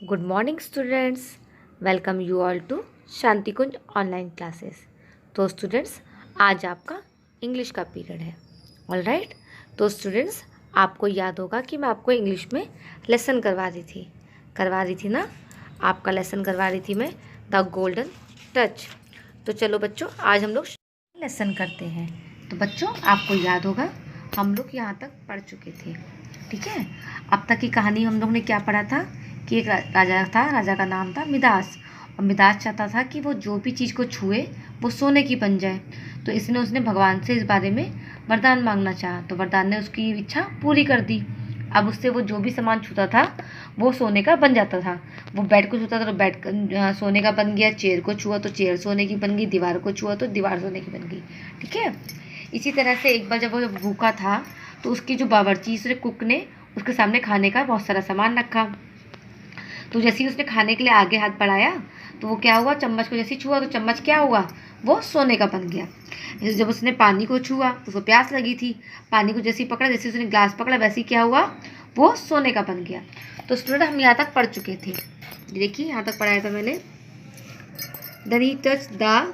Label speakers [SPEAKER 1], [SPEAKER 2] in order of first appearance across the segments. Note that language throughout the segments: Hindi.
[SPEAKER 1] Good morning students. Welcome you all to Shanti Kunj online classes. तो स्टूडेंट्स आज आपका इंग्लिश का पीरियड है। All right. तो स्टूडेंट्स आपको याद होगा कि मैं आपको इंग्लिश में लेसन करवा रही थी ना। आपका लेसन करवा रही थी मैं द गोल्डन टच। तो चलो बच्चों आज हम लोग लेसन करते हैं। तो बच्चों आपको याद होगा हम लोग यहाँ तक पढ़ चुके थे, ठीक है। अब तक की कहानी हम लोग ने क्या पढ़ा था कि एक राजा था, राजा का नाम था मिदास। और मिदास चाहता था कि वो जो भी चीज़ को छुए वो सोने की बन जाए। तो इसने उसने भगवान से इस बारे में वरदान मांगना चाहा। तो वरदान ने उसकी इच्छा पूरी कर दी। अब उससे वो जो भी सामान छूता था वो सोने का बन जाता था। वो बेड को छूता था तो बेड सोने का बन गया, चेयर को छुआ तो चेयर सोने की बन गई, दीवार को छुआ तो दीवार सोने की बन गई, ठीक है। इसी तरह से एक बार जब वो भूखा था तो उसकी जो बावर्ची उसने कुक ने उसके सामने खाने का बहुत सारा सामान रखा। तो जैसे ही उसने खाने के लिए आगे हाथ बढ़ाया तो वो क्या हुआ, चम्मच को जैसे ही छुआ तो चम्मच क्या हुआ, वो सोने का बन गया। जब उसने पानी को छुआ तो उसको प्यास लगी थी, पानी को जैसे ही पकड़ा, जैसे उसने ग्लास पकड़ा वैसे ही क्या हुआ, वो सोने का बन गया। तो स्टूडेंट हम यहाँ तक पढ़ चुके थे। देखिए यहाँ तक पढ़ाया था मैंने। Then he touch the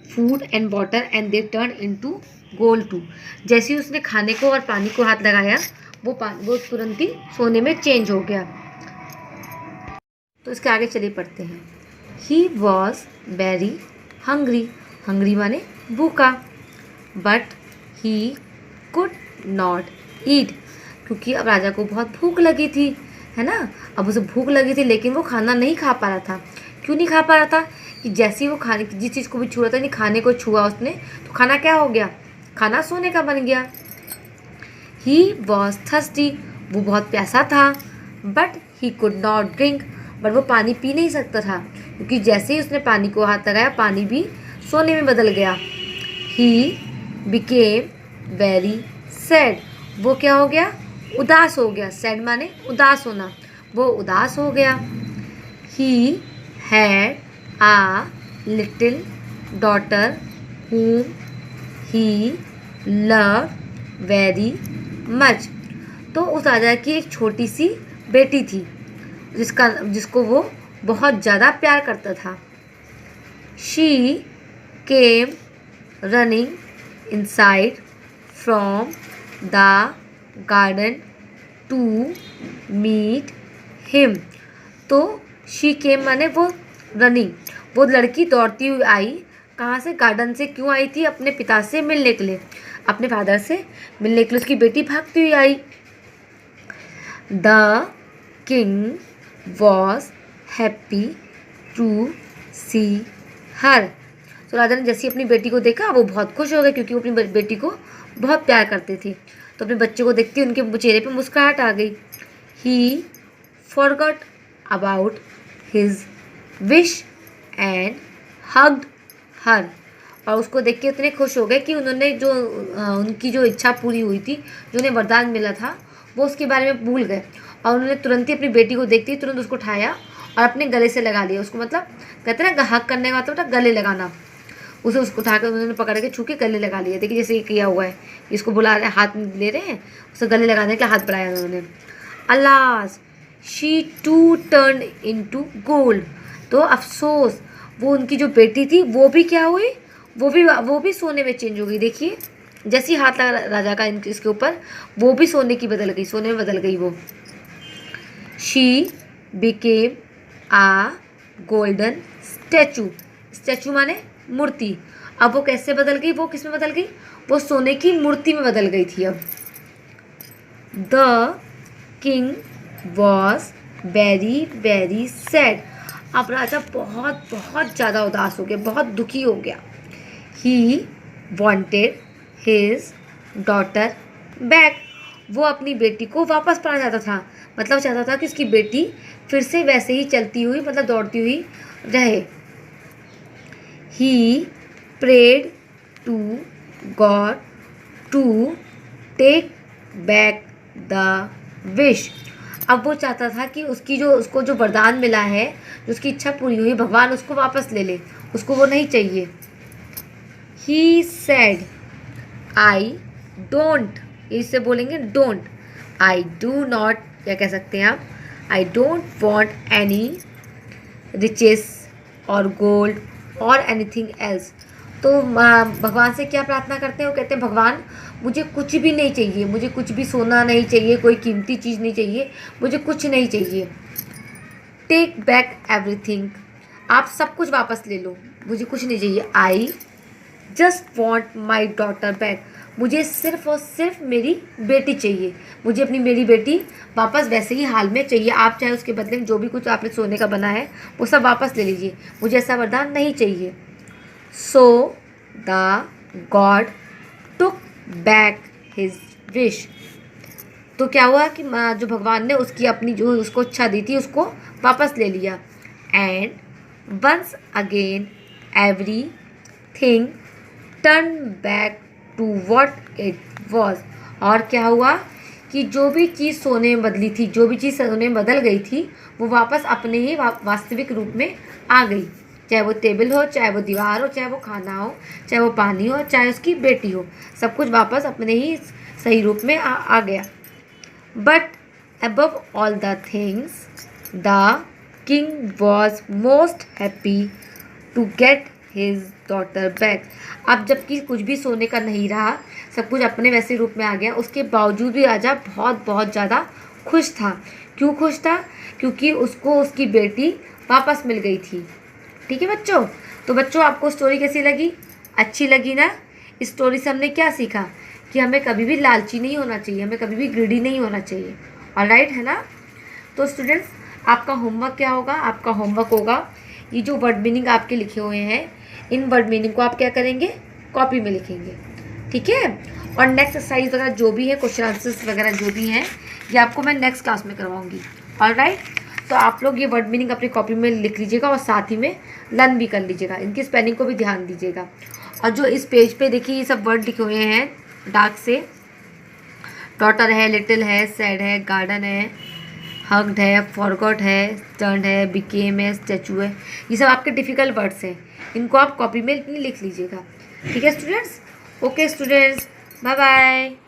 [SPEAKER 1] food and water and they turn into gold too. जैसे ही उसने खाने को और पानी को हाथ लगाया वो तुरंत ही सोने में चेंज हो गया। तो इसके आगे चलिए पढ़ते हैं। He was very hungry. Hungry माने भूखा। But he could not eat. क्योंकि अब राजा को बहुत भूख लगी थी, है ना। अब उसे भूख लगी थी लेकिन वो खाना नहीं खा पा रहा था। क्यों नहीं खा पा रहा था कि जैसे ही वो खाने जिस चीज़ को भी छू रहा था, नहीं खाने को छुआ उसने तो खाना क्या हो गया, खाना सोने का बन गया। He was thirsty. वो बहुत प्यासा था। But he could not drink. But वो पानी पी नहीं सकता था क्योंकि जैसे ही उसने पानी को हाथ लगाया पानी भी सोने में बदल गया। He became very sad. वो क्या हो गया, उदास हो गया। सैड माने उदास होना, वो उदास हो गया। He had uh little daughter whom he loved very much। तो उस राजा की एक छोटी सी बेटी थी जिसको वो बहुत ज़्यादा प्यार करता था। She came running inside from the garden to meet him. तो शी केम माने वो रनिंग, वो लड़की दौड़ती हुई आई। कहाँ से, गार्डन से। क्यों आई थी, अपने पिता से मिलने के लिए, अपने फादर से मिलने के लिए उसकी बेटी भागती हुई आई। The king was happy to see her. तो राजा ने जैसे अपनी बेटी को देखा वो बहुत खुश हो गए क्योंकि वो अपनी बेटी को बहुत प्यार करते थे। तो अपने बच्चे को देखते उनके चेहरे पे मुस्कुराहट आ गई। He forgot about his wish and hugged her. और उसको देख के इतने खुश हो गए कि उन्होंने जो उनकी जो इच्छा पूरी हुई थी, जो उन्हें वरदान मिला था, वो उसके बारे में भूल गए। और उन्होंने तुरंत ही अपनी बेटी को देखते ही तुरंत उसको उठाया और अपने गले से लगा लिया उसको। मतलब कहते हैं ना हक करने का मतलब गले लगाना। उसको उठा कर उन्होंने पकड़ के छू के गले लगा लिया। देखिए जैसे ये किया हुआ है, इसको बुला रहे हाथ में ले रहे हैं, उसे गले लगाने के लिए हाथ बढ़ाया उन्होंने। Alas she too turn into gold. तो अफसोस वो उनकी जो बेटी थी वो भी क्या हुई, वो भी सोने में चेंज हो गई। देखिए जैसे ही हाथ लगा राजा का इसके ऊपर वो भी सोने की बदल गई, सोने में बदल गई वो। She became a golden statue. Statue माने मूर्ति। अब वो कैसे बदल गई, वो किस में बदल गई, वो सोने की मूर्ति में बदल गई थी। अब the king was very very sad. अब राजा बहुत बहुत ज़्यादा उदास हो गया, बहुत दुखी हो गया। He wanted his daughter back. वो अपनी बेटी को वापस पाना चाहता था। मतलब चाहता था कि उसकी बेटी फिर से वैसे ही चलती हुई, मतलब दौड़ती हुई रहे। He prayed to God to take back the wish. अब वो चाहता था कि उसको जो वरदान मिला है, जो उसकी इच्छा पूरी हुई, भगवान उसको वापस ले ले, उसको वो नहीं चाहिए। ही सेड आई डोंट, इससे बोलेंगे डोंट। आई डू नॉट, क्या कह सकते हैं आप, I don't want any riches और गोल्ड और एनीथिंग एल्स। तो भगवान से क्या प्रार्थना करते हैं? वो कहते हैं भगवान मुझे कुछ भी नहीं चाहिए, मुझे कुछ भी सोना नहीं चाहिए, कोई कीमती चीज़ नहीं चाहिए, मुझे कुछ नहीं चाहिए। टेक बैक एवरीथिंग, आप सब कुछ वापस ले लो, मुझे कुछ नहीं चाहिए। I just want my daughter back, मुझे सिर्फ और सिर्फ मेरी बेटी चाहिए, मुझे अपनी मेरी बेटी वापस वैसे ही हाल में चाहिए। आप चाहे उसके बदले में जो भी कुछ आपने सोने का बना है वो सब वापस ले लीजिए, मुझे ऐसा वरदान नहीं चाहिए। So the God took back his wish, तो क्या हुआ कि जो भगवान ने उसकी अपनी जो उसको इच्छा दी थी उसको वापस ले लिया। And once again everything turn back to what it was, और क्या हुआ कि जो भी चीज़ सोने में बदली थी, जो भी चीज़ सोने में बदल गई थी, वो वापस अपने ही वास्तविक रूप में आ गई। चाहे वो टेबल हो, चाहे वो दीवार हो, चाहे वो खाना हो, चाहे वो पानी हो, चाहे उसकी बेटी हो, सब कुछ वापस अपने ही सही रूप में आ गया। But above all the things the king was most happy to get his daughter back. अब जबकि कुछ भी सोने का नहीं रहा, सब कुछ अपने वैसे रूप में आ गया, उसके बावजूद भी राजा बहुत बहुत ज़्यादा खुश था। क्यों खुश था? क्योंकि उसको उसकी बेटी वापस मिल गई थी। ठीक है बच्चों, तो बच्चों आपको स्टोरी कैसी लगी? अच्छी लगी ना? इस स्टोरी से हमने क्या सीखा कि हमें कभी भी लालची नहीं होना चाहिए, हमें कभी भी ग्रीडी नहीं होना चाहिए। ऑलराइट है ना? तो स्टूडेंट्स आपका होमवर्क क्या होगा? आपका होमवर्क होगा ये जो वर्ड मीनिंग आपके लिखे हुए हैं, इन वर्ड मीनिंग को आप क्या करेंगे? कॉपी में लिखेंगे। ठीक है? और नेक्स्ट एक्सरसाइज वगैरह जो भी है, क्वेश्चन आंसर्स वगैरह जो भी हैं, ये आपको मैं नेक्स्ट क्लास में करवाऊंगी। ऑलराइट, तो आप लोग ये वर्ड मीनिंग अपनी कॉपी में लिख लीजिएगा और साथ ही में लर्न भी कर लीजिएगा, इनकी स्पेलिंग को भी ध्यान दीजिएगा। और जो इस पेज पे देखिए ये सब वर्ड लिखे हुए हैं डार्क से, डॉटर है, लिटिल है, सैड है, गार्डन है, हग्ड है, फॉरगॉट है, टर्न्ड है, बिकेम है, स्टैचू है, ये सब आपके डिफ़िकल्ट वर्ड्स हैं, इनको आप कॉपी में लिख लीजिएगा। ठीक है students? Okay students, bye bye.